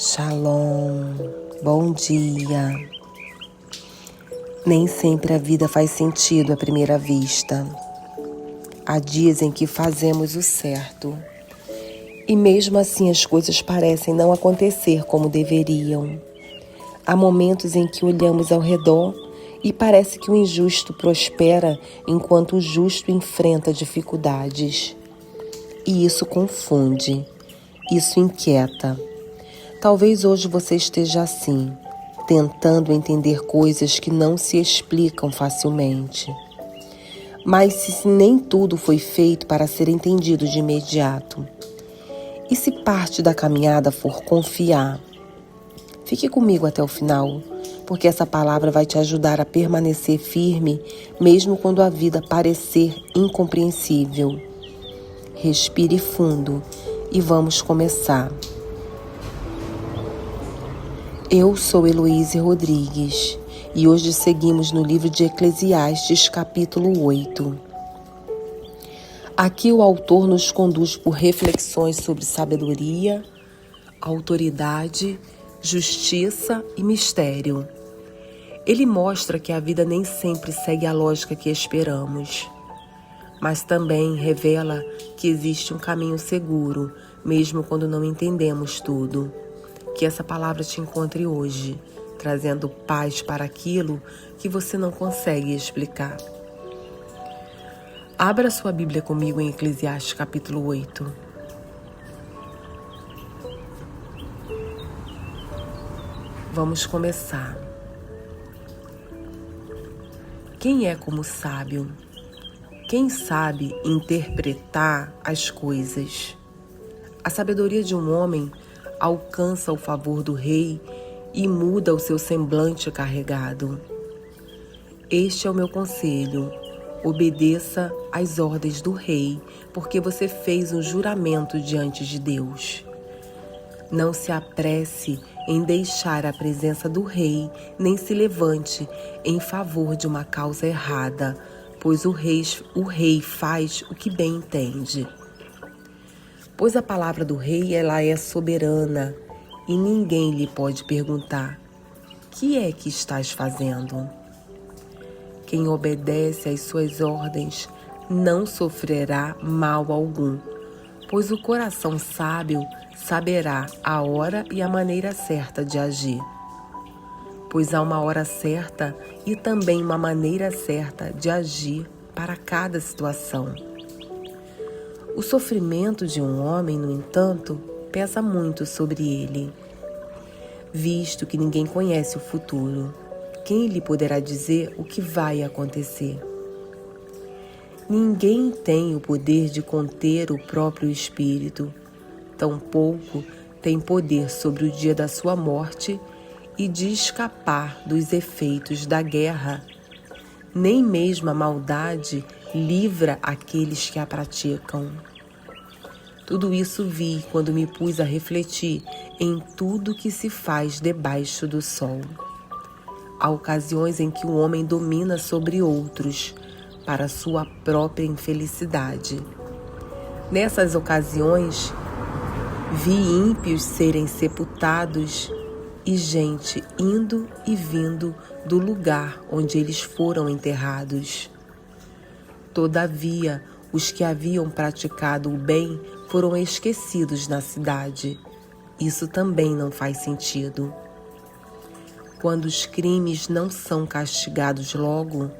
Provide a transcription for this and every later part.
Shalom, bom dia. Nem sempre a vida faz sentido à primeira vista. Há dias em que fazemos o certo e mesmo assim as coisas parecem não acontecer como deveriam. Há momentos em que olhamos ao redor e parece que o injusto prospera enquanto o justo enfrenta dificuldades. E isso confunde, isso inquieta. Talvez hoje você esteja assim, tentando entender coisas que não se explicam facilmente. Mas se nem tudo foi feito para ser entendido de imediato? E se parte da caminhada for confiar? Fique comigo até o final, porque essa palavra vai te ajudar a permanecer firme, mesmo quando a vida parecer incompreensível. Respire fundo e vamos começar. Eu sou Heloíse Rodrigues e hoje seguimos no livro de Eclesiastes, capítulo 8. Aqui o autor nos conduz por reflexões sobre sabedoria, autoridade, justiça e mistério. Ele mostra que a vida nem sempre segue a lógica que esperamos, mas também revela que existe um caminho seguro, mesmo quando não entendemos tudo. Que essa palavra te encontre hoje, trazendo paz para aquilo que você não consegue explicar. Abra sua Bíblia comigo em Eclesiastes capítulo 8. Vamos começar. Quem é como sábio? Quem sabe interpretar as coisas? A sabedoria de um homem alcança o favor do rei e muda o seu semblante carregado. Este é o meu conselho: obedeça às ordens do rei, porque você fez um juramento diante de Deus. Não se apresse em deixar a presença do rei, nem se levante em favor de uma causa errada, pois o rei faz o que bem entende. Pois a palavra do rei, ela é soberana e ninguém lhe pode perguntar: que é que estás fazendo? Quem obedece às suas ordens não sofrerá mal algum, pois o coração sábio saberá a hora e a maneira certa de agir. Pois há uma hora certa e também uma maneira certa de agir para cada situação. O sofrimento de um homem, no entanto, pesa muito sobre ele. Visto que ninguém conhece o futuro, quem lhe poderá dizer o que vai acontecer? Ninguém tem o poder de conter o próprio espírito, tampouco tem poder sobre o dia da sua morte e de escapar dos efeitos da guerra. Nem mesmo a maldade livra aqueles que a praticam. Tudo isso vi quando me pus a refletir em tudo que se faz debaixo do sol. Há ocasiões em que o homem domina sobre outros para sua própria infelicidade. Nessas ocasiões, vi ímpios serem sepultados e gente indo e vindo do lugar onde eles foram enterrados. Todavia, os que haviam praticado o bem foram esquecidos na cidade. Isso também não faz sentido. Quando os crimes não são castigados logo,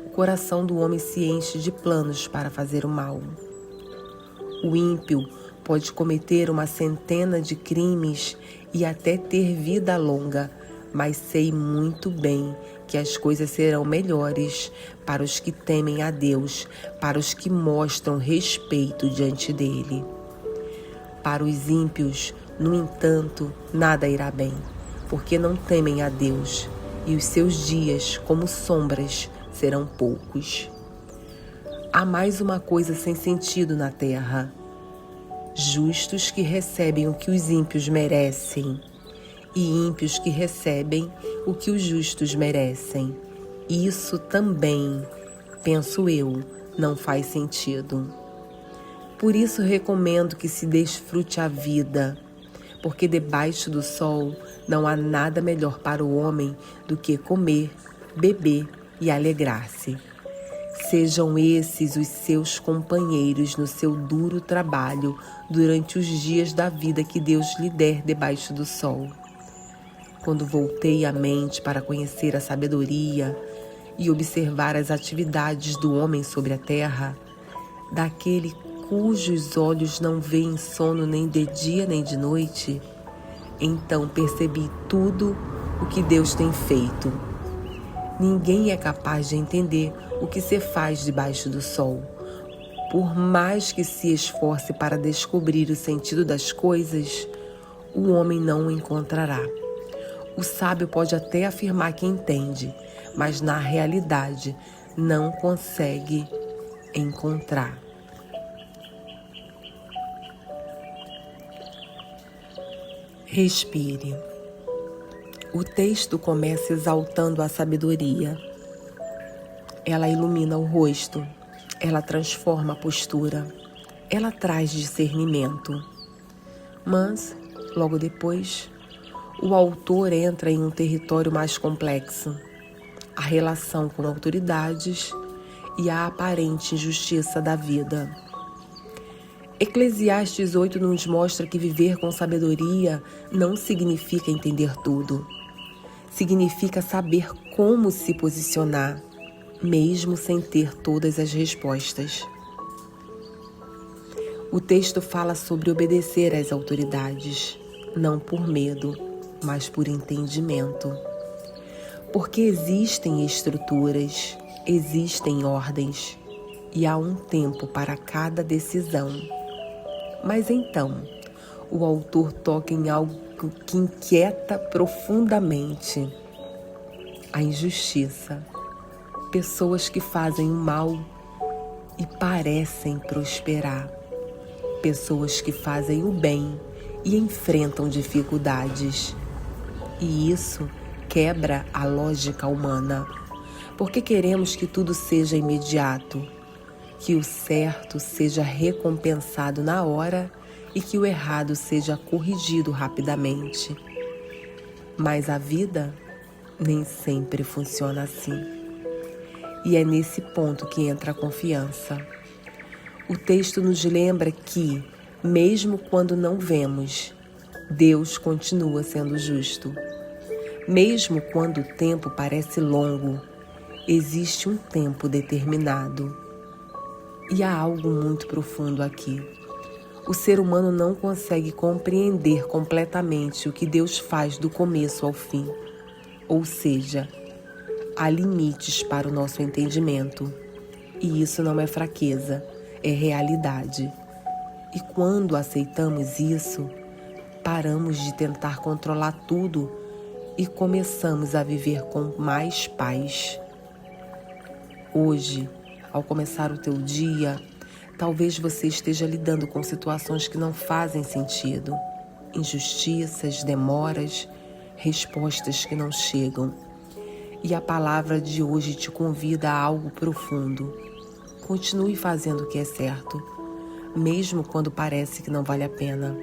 o coração do homem se enche de planos para fazer o mal. O ímpio pode cometer uma centena de crimes e até ter vida longa, mas sei muito bem que as coisas serão melhores para os que temem a Deus, para os que mostram respeito diante dele. Para os ímpios, no entanto, nada irá bem, porque não temem a Deus, e os seus dias, como sombras, serão poucos. Há mais uma coisa sem sentido na terra: justos que recebem o que os ímpios merecem, e ímpios que recebem o que os justos merecem. Isso também, penso eu, não faz sentido. Por isso recomendo que se desfrute a vida, porque debaixo do sol não há nada melhor para o homem do que comer, beber e alegrar-se. Sejam esses os seus companheiros no seu duro trabalho durante os dias da vida que Deus lhe der debaixo do sol. Quando voltei a mente para conhecer a sabedoria e observar as atividades do homem sobre a terra, daquele cujos olhos não veem sono nem de dia nem de noite, então percebi tudo o que Deus tem feito. Ninguém é capaz de entender o que se faz debaixo do sol. Por mais que se esforce para descobrir o sentido das coisas, o homem não o encontrará. O sábio pode até afirmar que entende, mas na realidade não consegue encontrar. Respire. O texto começa exaltando a sabedoria. Ela ilumina o rosto, ela transforma a postura, ela traz discernimento. Mas, logo depois, o autor entra em um território mais complexo, a relação com autoridades e a aparente injustiça da vida. Eclesiastes 8 nos mostra que viver com sabedoria não significa entender tudo. Significa saber como se posicionar, mesmo sem ter todas as respostas. O texto fala sobre obedecer às autoridades, não por medo, mas por entendimento. Porque existem estruturas, existem ordens, e há um tempo para cada decisão. Mas então, o autor toca em algo que inquieta profundamente: a injustiça. Pessoas que fazem o mal e parecem prosperar. Pessoas que fazem o bem e enfrentam dificuldades. E isso quebra a lógica humana, porque queremos que tudo seja imediato, que o certo seja recompensado na hora e que o errado seja corrigido rapidamente. Mas a vida nem sempre funciona assim. E é nesse ponto que entra a confiança. O texto nos lembra que, mesmo quando não vemos, Deus continua sendo justo. Mesmo quando o tempo parece longo, existe um tempo determinado. E há algo muito profundo aqui. O ser humano não consegue compreender completamente o que Deus faz do começo ao fim. Ou seja, há limites para o nosso entendimento. E isso não é fraqueza, é realidade. E quando aceitamos isso, paramos de tentar controlar tudo e começamos a viver com mais paz. Hoje, ao começar o teu dia, talvez você esteja lidando com situações que não fazem sentido, injustiças, demoras, respostas que não chegam. E a palavra de hoje te convida a algo profundo. Continue fazendo o que é certo, mesmo quando parece que não vale a pena.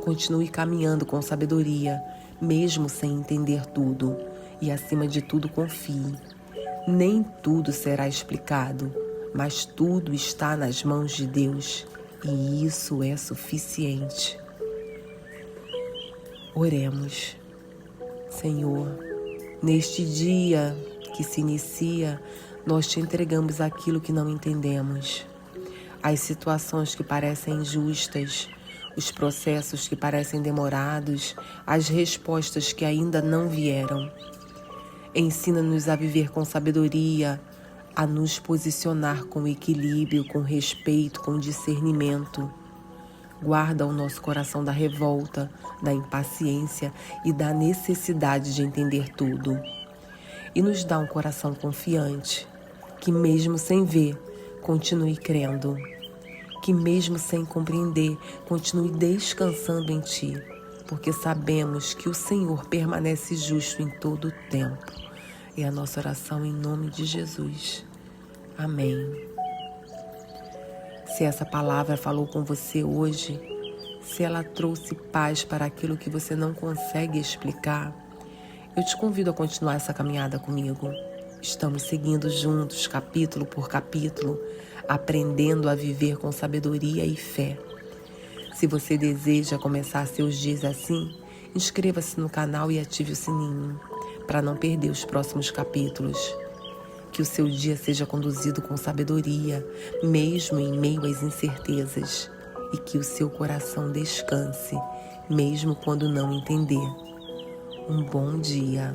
Continue caminhando com sabedoria, mesmo sem entender tudo. E, acima de tudo, confie. Nem tudo será explicado, mas tudo está nas mãos de Deus, e isso é suficiente. Oremos. Senhor, neste dia que se inicia, nós te entregamos aquilo que não entendemos, as situações que parecem injustas, os processos que parecem demorados, as respostas que ainda não vieram. Ensina-nos a viver com sabedoria, a nos posicionar com equilíbrio, com respeito, com discernimento. Guarda o nosso coração da revolta, da impaciência e da necessidade de entender tudo. E nos dá um coração confiante, que mesmo sem ver, continue crendo. Que mesmo sem compreender, continue descansando em Ti, porque sabemos que o Senhor permanece justo em todo o tempo. É a nossa oração em nome de Jesus. Amém. Se essa palavra falou com você hoje, se ela trouxe paz para aquilo que você não consegue explicar, eu te convido a continuar essa caminhada comigo. Estamos seguindo juntos, capítulo por capítulo, aprendendo a viver com sabedoria e fé. Se você deseja começar seus dias assim, inscreva-se no canal e ative o sininho, para não perder os próximos capítulos. Que o seu dia seja conduzido com sabedoria, mesmo em meio às incertezas, e que o seu coração descanse, mesmo quando não entender. Um bom dia.